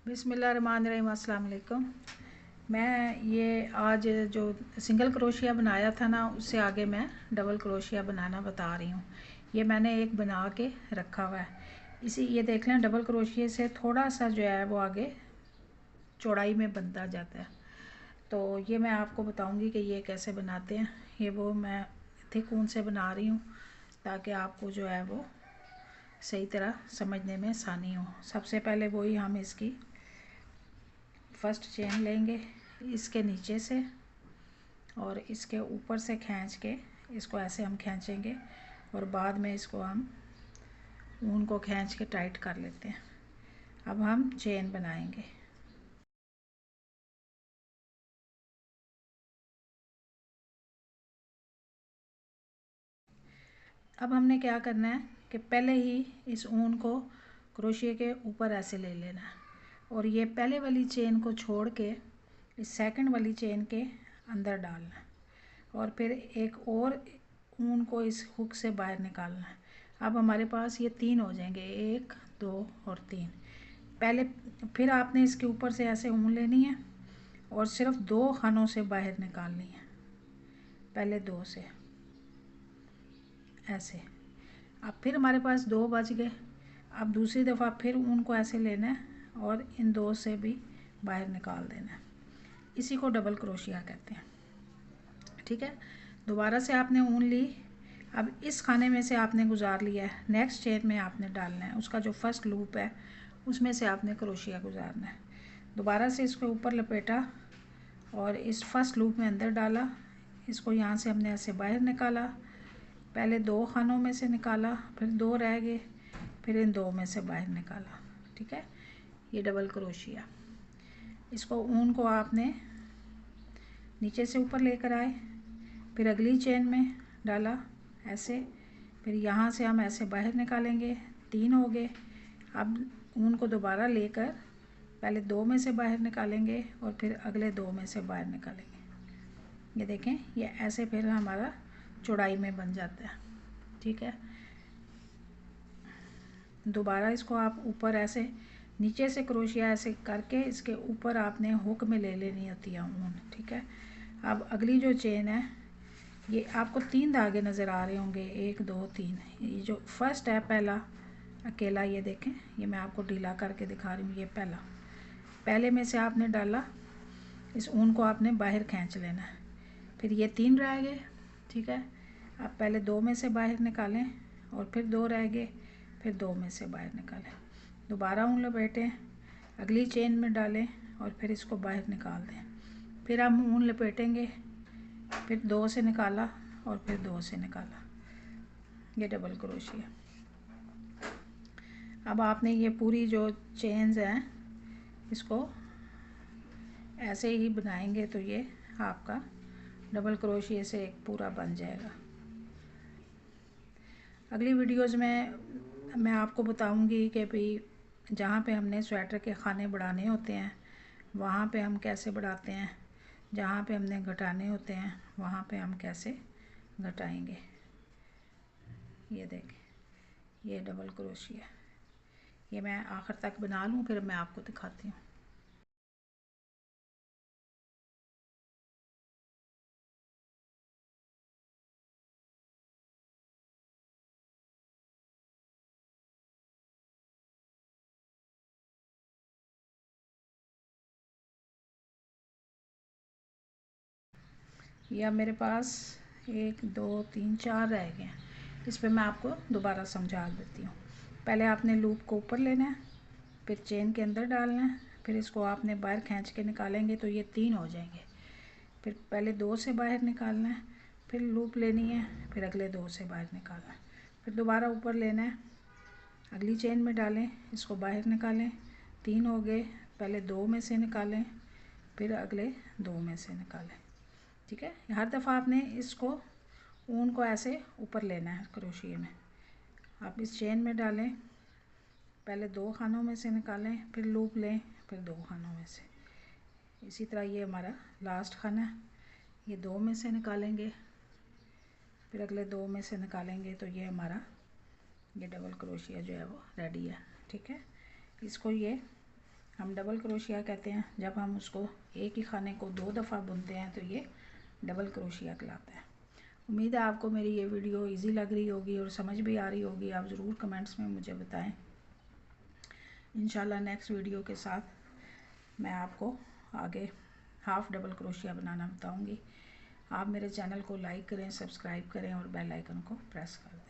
बिस्मिल्लाहिर्रहमानिर्रहीम, अस्सलाम वालेकुम। मैं ये आज जो सिंगल क्रोशिया बनाया था ना, उससे आगे मैं डबल क्रोशिया बनाना बता रही हूँ। ये मैंने एक बना के रखा हुआ है। ये देख लें, डबल क्रोशिया से थोड़ा सा जो है वो आगे चौड़ाई में बनता जाता है। तो ये मैं आपको बताऊँगी कि ये कैसे बनाते हैं। ये वो मैं थिक ऊन से बना रही हूँ ताकि आपको जो है वो सही तरह समझने में आसानी हो। सबसे पहले वही हम इसकी फर्स्ट चेन लेंगे इसके नीचे से, और इसके ऊपर से खींच के इसको ऐसे हम खींचेंगे, और बाद में इसको हम ऊन को खींच के टाइट कर लेते हैं। अब हम चेन बनाएंगे। अब हमने क्या करना है कि पहले ही इस ऊन को क्रोशिया के ऊपर ऐसे ले लेना है, और ये पहले वाली चेन को छोड़ के इस सेकंड वाली चेन के अंदर डालना है, और फिर एक और ऊन को इस हुक से बाहर निकालना है। अब हमारे पास ये 3 हो जाएंगे, 1 2 और 3। पहले फिर आपने इसके ऊपर से ऐसे ऊन लेनी है और सिर्फ 2 खानों से बाहर निकालनी है, पहले 2 से ऐसे। अब फिर हमारे पास 2 बच गए। अब दूसरी दफ़ा फिर ऊन को ऐसे लेना है और इन 2 से भी बाहर निकाल देना है। इसी को डबल क्रोशिया कहते हैं। ठीक है, दोबारा से आपने ऊन ली। अब इस खाने में से आपने गुजार लिया है, नेक्स्ट चेन में आपने डालना है, उसका जो फर्स्ट लूप है उसमें से आपने क्रोशिया गुजारना है। दोबारा से इसको ऊपर लपेटा और इस फर्स्ट लूप में अंदर डाला। इसको यहाँ से हमने ऐसे बाहर निकाला, पहले 2 खानों में से निकाला, फिर 2 रह गए, फिर इन 2 में से बाहर निकाला। ठीक है, ये डबल क्रोशिया। इसको ऊन को आपने नीचे से ऊपर लेकर आए, फिर अगली चेन में डाला ऐसे, फिर यहाँ से हम ऐसे बाहर निकालेंगे, 3 हो गए। अब ऊन को दोबारा लेकर पहले 2 में से बाहर निकालेंगे और फिर अगले 2 में से बाहर निकालेंगे। ये देखें, ये ऐसे फिर हमारा चौड़ाई में बन जाता है। ठीक है, दोबारा इसको आप ऊपर ऐसे नीचे से क्रोशिया ऐसे करके इसके ऊपर आपने हुक में ले लेनी होती है ऊन। ठीक है, अब अगली जो चेन है, ये आपको 3 धागे नज़र आ रहे होंगे, 1 2 3। ये जो फर्स्ट है पहला अकेला, ये देखें, ये मैं आपको ढीला करके दिखा रही हूँ। ये पहले में से आपने डाला, इस ऊन को आपने बाहर खींच लेना है, फिर ये 3 रह गए। ठीक है, आप पहले 2 में से बाहर निकालें और फिर 2 रह गए, फिर 2 में से बाहर निकालें, दोबारा ऊन लपेटें, अगली चेन में डालें और फिर इसको बाहर निकाल दें। फिर हम ऊन लपेटेंगे, फिर 2 से निकाला और फिर 2 से निकाला। ये डबल क्रोशिया। अब आपने ये पूरी जो चेन्स हैं इसको ऐसे ही बनाएंगे तो ये आपका डबल क्रोशिया से एक पूरा बन जाएगा। अगली वीडियोज़ में मैं आपको बताऊंगी कि भाई जहाँ पे हमने स्वेटर के खाने बढ़ाने होते हैं वहाँ पे हम कैसे बढ़ाते हैं, जहाँ पे हमने घटाने होते हैं वहाँ पे हम कैसे घटाएंगे। ये देखें, ये डबल क्रोशिया। ये मैं आखिर तक बना लूँ फिर मैं आपको दिखाती हूँ। ये अब मेरे पास 1 2 3 4 रह गए हैं। इस पर मैं आपको दोबारा समझा देती हूँ। पहले आपने लूप को ऊपर लेना है, फिर चेन के अंदर डालना है, फिर इसको आपने बाहर खींच के निकालेंगे तो ये 3 हो जाएंगे। फिर पहले 2 से बाहर निकालना है, फिर लूप लेनी है, फिर अगले 2 से बाहर निकालना है, फिर दोबारा ऊपर लेना है, अगली चेन में डालें, इसको बाहर निकालें, 3 हो गए, पहले 2 में से निकालें, फिर अगले 2 में से निकालें। ठीक है, हर दफ़ा आपने इसको ऊन को ऐसे ऊपर लेना है क्रोशिया में। आप इस चेन में डालें, पहले 2 खानों में से निकालें, फिर लूप लें, फिर 2 खानों में से। इसी तरह ये हमारा लास्ट खाना है, ये 2 में से निकालेंगे, फिर अगले 2 में से निकालेंगे तो ये हमारा ये डबल क्रोशिया जो है वो रेडी है। ठीक है, इसको ये हम डबल क्रोशिया कहते हैं। जब हम उसको एक ही खाने को 2 दफ़ा बुनते हैं तो ये डबल क्रोशिया कहलाता है। उम्मीद है आपको मेरी ये वीडियो इजी लग रही होगी और समझ भी आ रही होगी। आप ज़रूर कमेंट्स में मुझे बताएं। इंशाल्लाह नेक्स्ट वीडियो के साथ मैं आपको आगे हाफ़ डबल क्रोशिया बनाना बताऊंगी। आप मेरे चैनल को लाइक करें, सब्सक्राइब करें और बेल आइकन को प्रेस कर दें।